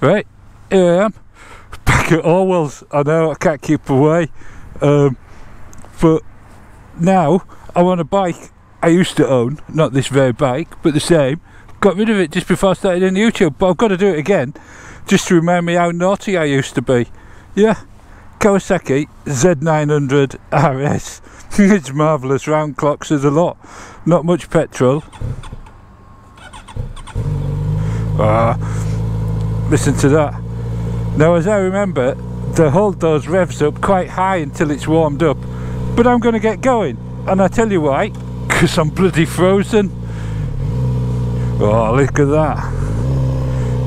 Right, here I am, back at Orwell's. I know I can't keep away, but now I'm on a bike I used to own, not this very bike, but the same. Got rid of it just before I started on YouTube, but I've got to do it again, just to remind me how naughty I used to be. Yeah, Kawasaki Z900RS. It's marvellous, round clocks as a lot, not much petrol. Listen to that. Now, as I remember, the hold those revs up quite high until it's warmed up, but I'm going to get going, and I tell you why, because I'm bloody frozen. Oh, look at that.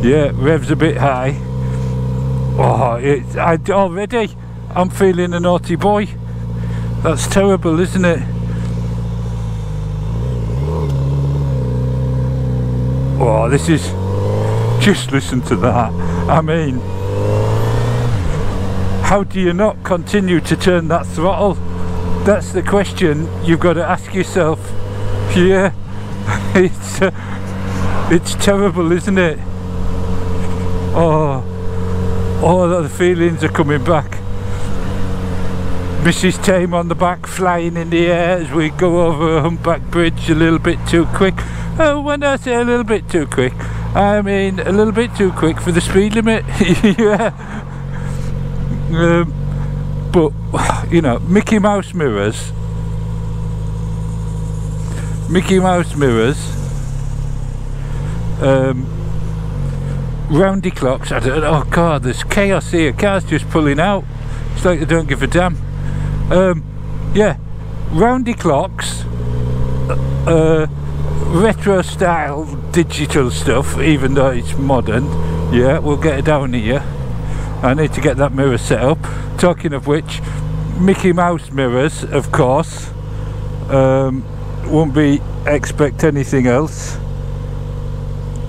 Yeah, revs a bit high. Oh, already I'm feeling a naughty boy. That's terrible, isn't it? Oh, this is... just listen to that. I mean, how do you not continue to turn that throttle? That's the question you've got to ask yourself. Yeah, it's terrible, isn't it? Oh, the feelings are coming back. Mrs. Tame on the back, flying in the air as we go over a humpback bridge a little bit too quick. Oh, when I say a little bit too quick, I mean a little bit too quick for the speed limit. Yeah. But, you know, Mickey Mouse mirrors. Roundy clocks. I don't know. Oh God, there's chaos here. Cars just pulling out. It's like they don't give a damn. Yeah, roundy clocks, retro style digital stuff, even though it's modern. Yeah, we'll get it down here. I need to get that mirror set up. Talking of which, Mickey Mouse mirrors, of course. Won't expect anything else.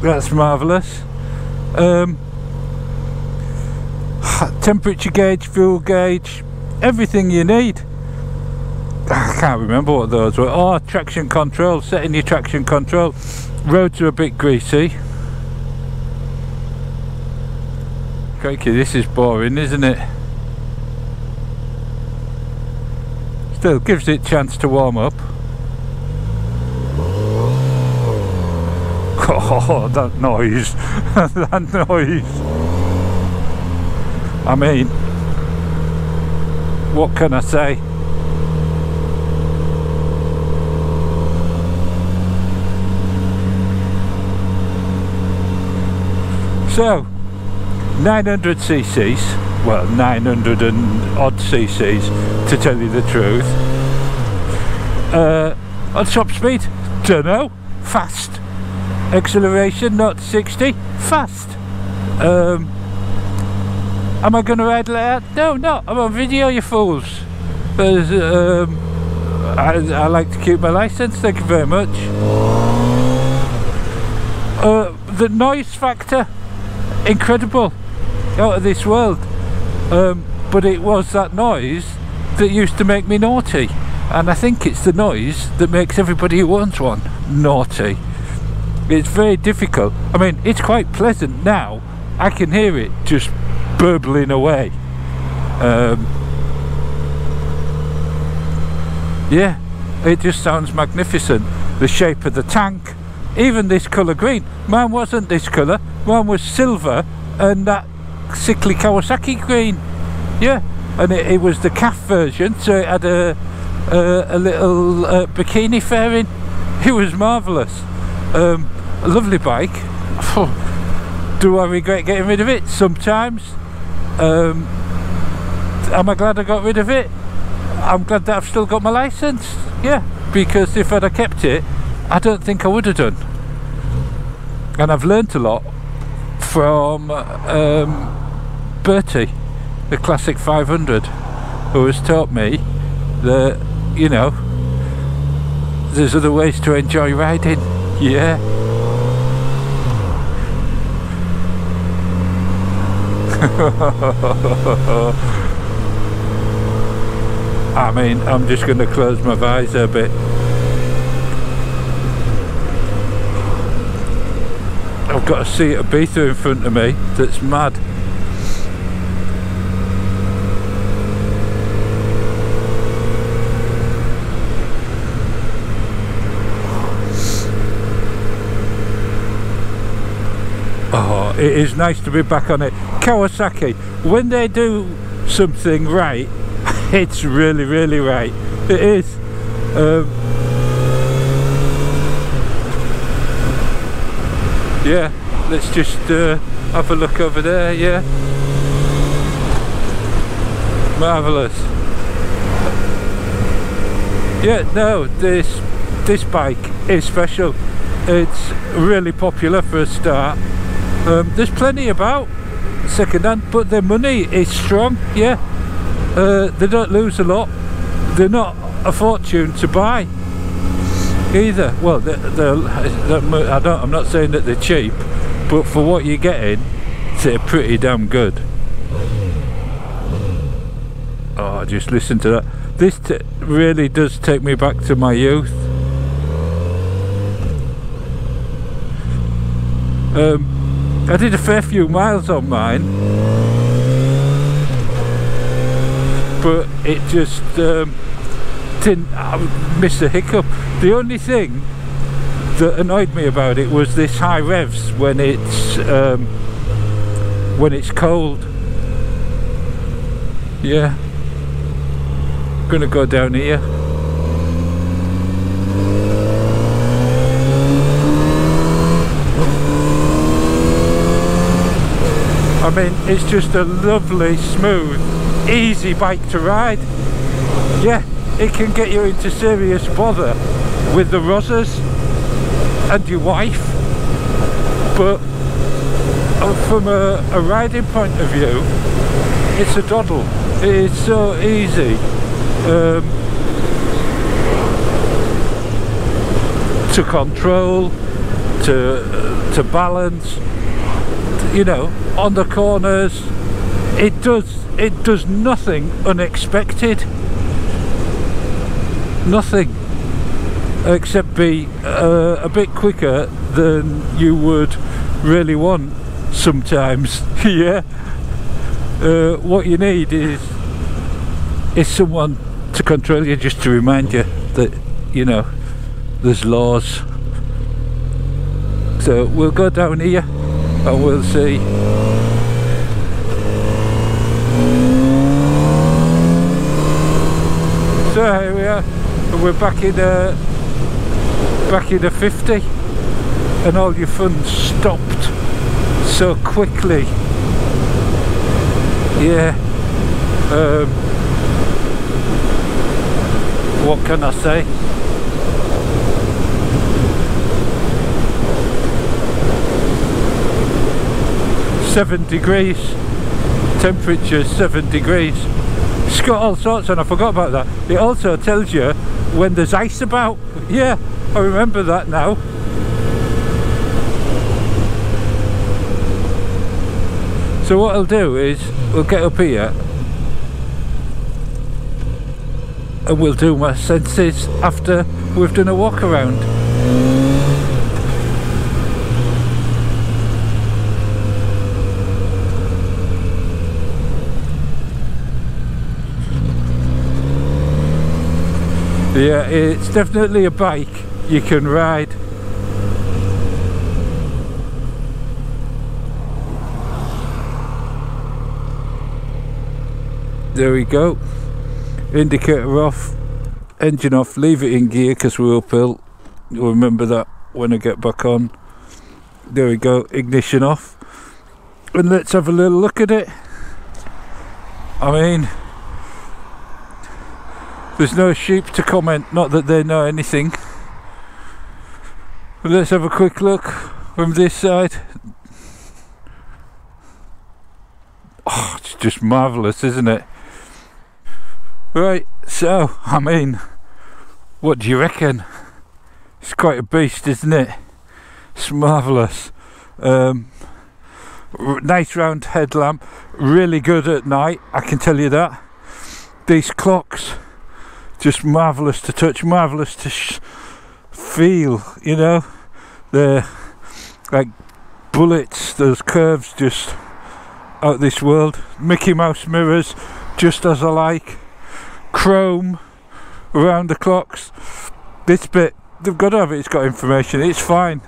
That's marvellous. Temperature gauge, fuel gauge, everything you need. I can't remember what those were. Oh, traction control, setting your traction control. Roads are a bit greasy. Crikey, this is boring, isn't it? Still gives it a chance to warm up. Oh, that noise. That noise. I mean, what can I say? So, 900 cc's, well, 900 and odd cc's to tell you the truth. On top speed, don't know, fast. Acceleration, not 60, fast. Am I going to ride like that? No, not. I'm on video, you fools. I like to keep my license, thank you very much. The noise factor, incredible, out of this world. But it was that noise that used to make me naughty, and I think it's the noise that makes everybody who owns one naughty. It's very difficult. I mean, it's quite pleasant now. I can hear it just burbling away. Yeah, it just sounds magnificent. The shape of the tank, even this colour green. Mine wasn't this colour, mine was silver and that sickly Kawasaki green. Yeah, and it was the calf version, so it had a little bikini fairing. It was marvellous. A lovely bike. Do I regret getting rid of it? Sometimes. Am I glad I got rid of it? I'm glad that I've still got my license. Yeah, because if I'd have kept it, I don't think I would have done. And I've learnt a lot from Bertie, the classic 500, who has taught me that, you know, there's other ways to enjoy riding. Yeah. I mean, I'm just going to close my visor a bit. I've got a Seat Ibiza in front of me that's mad. Oh, it is nice to be back on it. Kawasaki, when they do something right, it's really, really right. It is. Yeah, let's just have a look over there. Yeah, marvellous. Yeah, no, this bike is special. It's really popular for a start. There's plenty about second-hand, but their money is strong. Yeah, they don't lose a lot. They're not a fortune to buy either. Well, I'm not saying that they're cheap, but for what you're getting, they're pretty damn good. Oh, just listen to that. This really does take me back to my youth. I did a fair few miles on mine, but it just I missed a hiccup. The only thing that annoyed me about it was this high revs when it's cold. Yeah, gonna go down here. I mean, it's just a lovely, smooth, easy bike to ride. Yeah, it can get you into serious bother with the rozzers and your wife, but from a riding point of view, it's a doddle. It is so easy to control, to balance. You know, on the corners, it does nothing unexpected. Nothing, except be a bit quicker than you would really want sometimes. Yeah. What you need is someone to control you, just to remind you that, you know, there's laws. So we'll go down here and we'll see. So here we are, and we're back in a 50, and all your fun stopped so quickly. Yeah. What can I say? degrees temperature, 7 degrees. It's got all sorts on. I forgot about that. It also tells you when there's ice about. Yeah, I remember that now. So what I'll do is we'll get up here and we'll do my senses after we've done a walk around. Yeah, it's definitely a bike you can ride. There we go. Indicator off, engine off, leave it in gear because we're uphill. You'll remember that when I get back on. There we go, ignition off. And let's have a little look at it. I mean, there's no sheep to comment, not that they know anything. But let's have a quick look from this side. Oh, it's just marvellous, isn't it? Right, so, I mean, what do you reckon? It's quite a beast, isn't it? It's marvellous. Nice round headlamp, really good at night, I can tell you that. These clocks, just marvellous to touch, marvellous to feel, you know. They're like bullets, those curves just out this world. Mickey Mouse mirrors, just as I like. Chrome around the clocks. This bit, they've got to have it, it's got information, it's fine.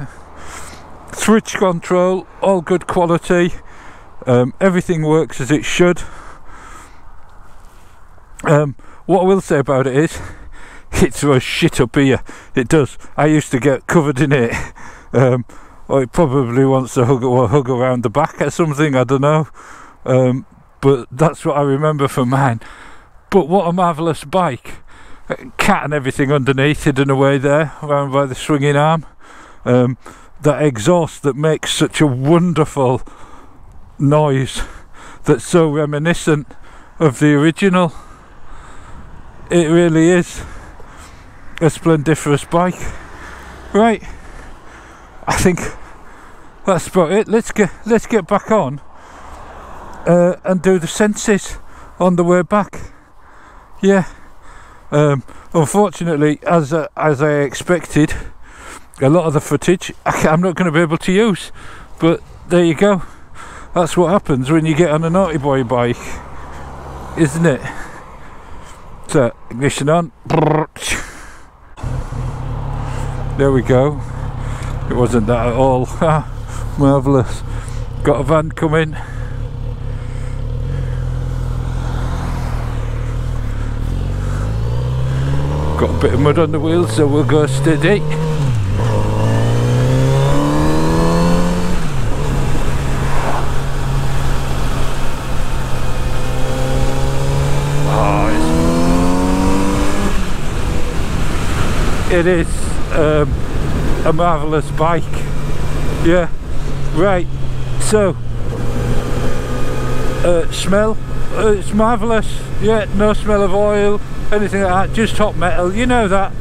Switch control, all good quality. Everything works as it should. What I will say about it is, it throws shit up here. It does. I used to get covered in it. Or it probably wants a hug around the back or something, I don't know. But that's what I remember from mine. But what a marvellous bike. Cat and everything underneath, hidden away there, around by the swinging arm. That exhaust that makes such a wonderful noise, that's so reminiscent of the original. It really is a splendiferous bike. Right, I think that's about it. Let's get back on and do the senses on the way back. Yeah. Unfortunately, as I expected, a lot of the footage I'm not going to be able to use. But there you go. That's what happens when you get on a naughty boy bike, isn't it? So, ignition on. There we go. It wasn't that at all. Marvellous. Got a van coming. Got a bit of mud on the wheels, so we'll go steady. It is a marvellous bike. Yeah, right. So smell, it's marvellous. Yeah, no smell of oil, anything like that, just hot metal. You know that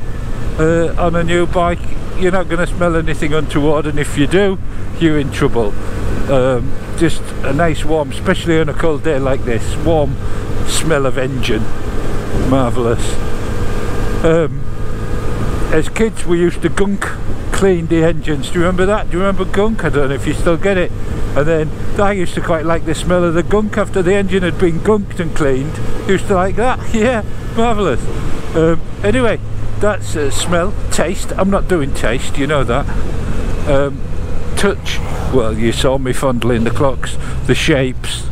on a new bike you're not going to smell anything untoward, and if you do, you're in trouble. Just a nice warm, especially on a cold day like this, warm smell of engine. Marvellous. As kids we used to gunk clean the engines. Do you remember that? Do you remember gunk? I don't know if you still get it. And then I used to quite like the smell of the gunk after the engine had been gunked and cleaned. Used to like that. Yeah, marvellous. Anyway, that's smell. Taste, I'm not doing taste, you know that. Touch, well, you saw me fondling the clocks, the shapes,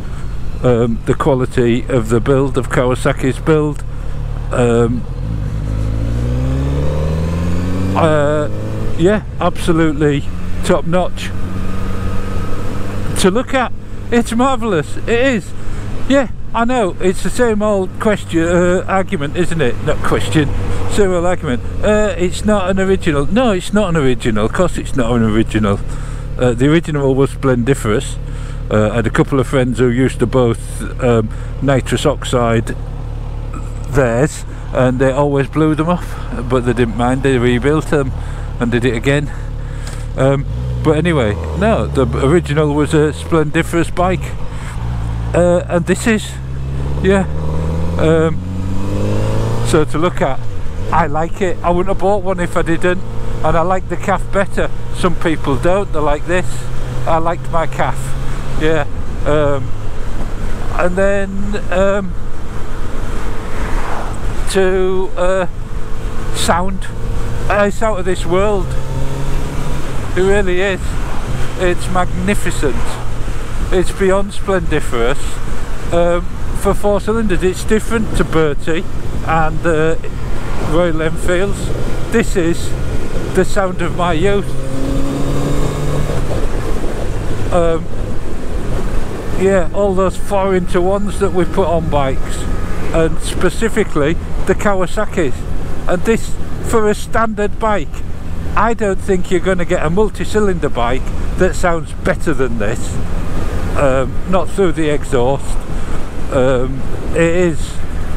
the quality of the build, of Kawasaki's build. Yeah, absolutely top notch to look at. It's marvellous, it is. Yeah, I know, it's the same old question, argument, isn't it? Not question, same old argument. It's not an original. No, it's not an original. Of course it's not an original. The original was splendiferous. I had a couple of friends who used to both nitrous oxide theirs, and they always blew them off, but they didn't mind. They rebuilt them and did it again. But anyway, no, the original was a splendiferous bike, and this is, yeah. So to look at, I like it. I wouldn't have bought one if I didn't, and I like the calf better. Some people don't, they like this. I liked my calf, yeah. And then to sound, it's out of this world. It really is. It's magnificent. It's beyond splendiferous. For 4 cylinders, it's different to Bertie and Royal Enfields. This is the sound of my youth. Yeah, all those 4x1s that we put on bikes, and specifically the Kawasaki's. And this, for a standard bike, I don't think you're going to get a multi-cylinder bike that sounds better than this. Not through the exhaust. It is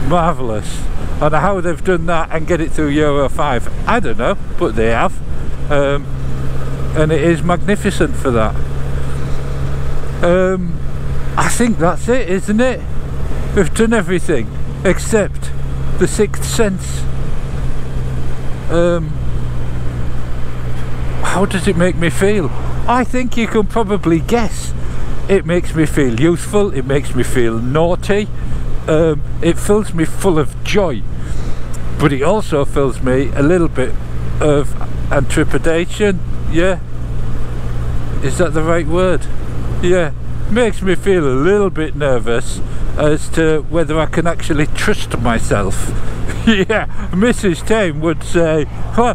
marvellous, and how they've done that and get it through Euro 5, I don't know, but they have. And it is magnificent for that. I think that's it, isn't it? We've done everything except the sixth sense. How does it make me feel? I think you can probably guess. It makes me feel youthful, it makes me feel naughty, it fills me full of joy, but it also fills me a little bit of trepidation. Yeah, is that the right word? Yeah, makes me feel a little bit nervous as to whether I can actually trust myself. Yeah, Mrs. Tame would say, huh,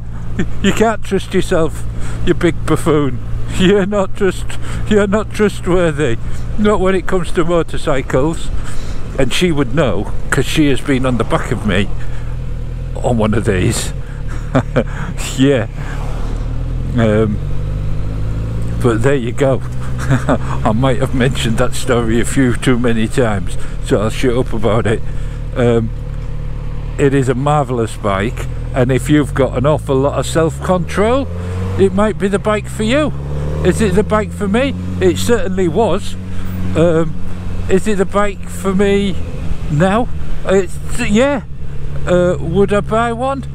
you can't trust yourself, you big buffoon. You're not trustworthy, not when it comes to motorcycles. And she would know, because she has been on the back of me on one of these. Yeah. But there you go. I might have mentioned that story a few too many times, so I'll shut up about it. It is a marvellous bike, and if you've got an awful lot of self-control, it might be the bike for you. Is it the bike for me? It certainly was. Is it the bike for me now? Yeah. Would I buy one?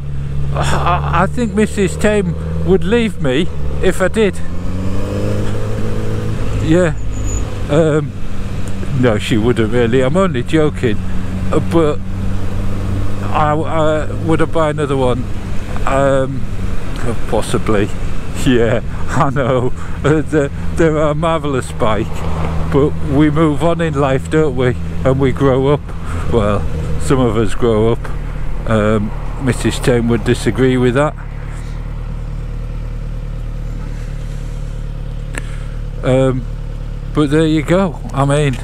I think Mrs. Tame would leave me if I did. Yeah. No, she wouldn't really. I'm only joking. But would I buy another one? Possibly. Yeah, I know. They're a marvellous bike, but we move on in life, don't we? And we grow up. Well, some of us grow up. Mrs. Tame would disagree with that. But there you go. I mean,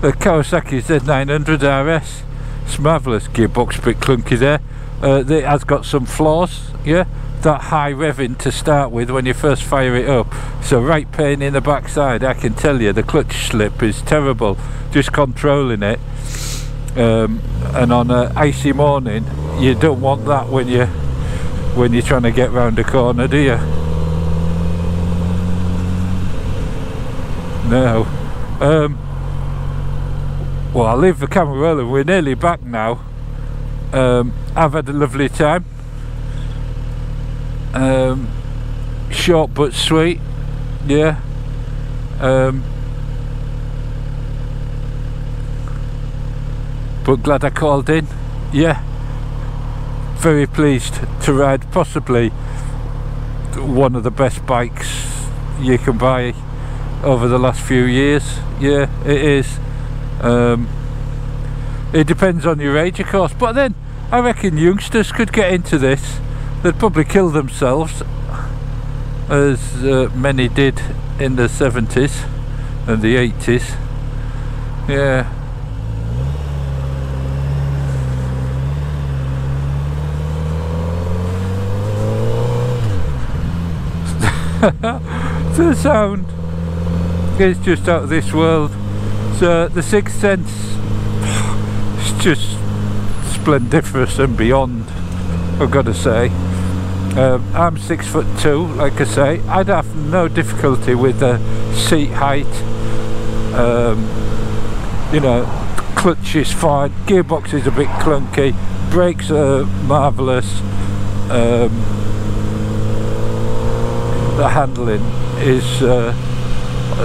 the Kawasaki Z900RS, it's marvellous. Gearbox a bit clunky there. It has got some flaws, yeah. That high revving to start with when you first fire it up, so right pain in the backside. I can tell you the clutch slip is terrible, just controlling it. And on an icy morning, you don't want that when you're trying to get round a corner, do you? No. Well, I'll leave the camera rolling. We're nearly back now. I've had a lovely time. Short but sweet. Yeah. But glad I called in. Yeah. Very pleased to ride possibly one of the best bikes you can buy over the last few years. Yeah, it is. It depends on your age, of course, but then I reckon youngsters could get into this. They'd probably kill themselves, as many did in the 70s and the 80s. Yeah. The sound is just out of this world. So the Sixth Sense is just splendiferous and beyond, I've got to say. I'm 6'2", like I say. I'd have no difficulty with the seat height. You know, clutch is fine, gearbox is a bit clunky, brakes are marvellous. The handling is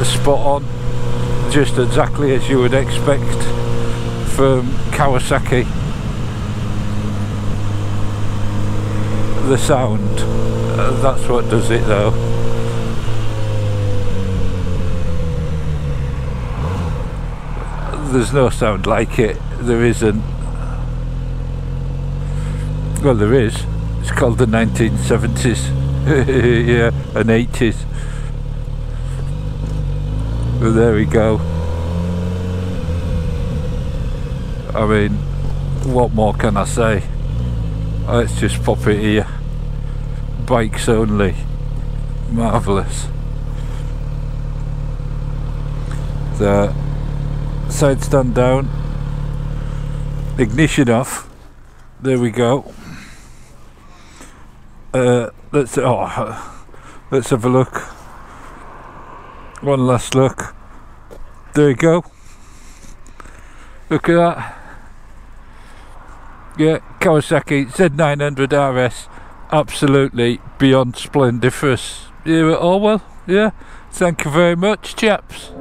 spot on, just exactly as you would expect from Kawasaki. The sound, that's what does it though. There's no sound like it, there isn't. Well, there is. It's called the 1970s. Yeah, and 80s. Well, there we go. I mean, what more can I say? Let's just pop it here. Bikes only. Marvellous. The side stand down. Ignition off. There we go. Let's have a look. One last look. There you go. Look at that. Yeah, Kawasaki Z900RS, absolutely beyond splendiferous. here at Orwell. Yeah, thank you very much, chaps.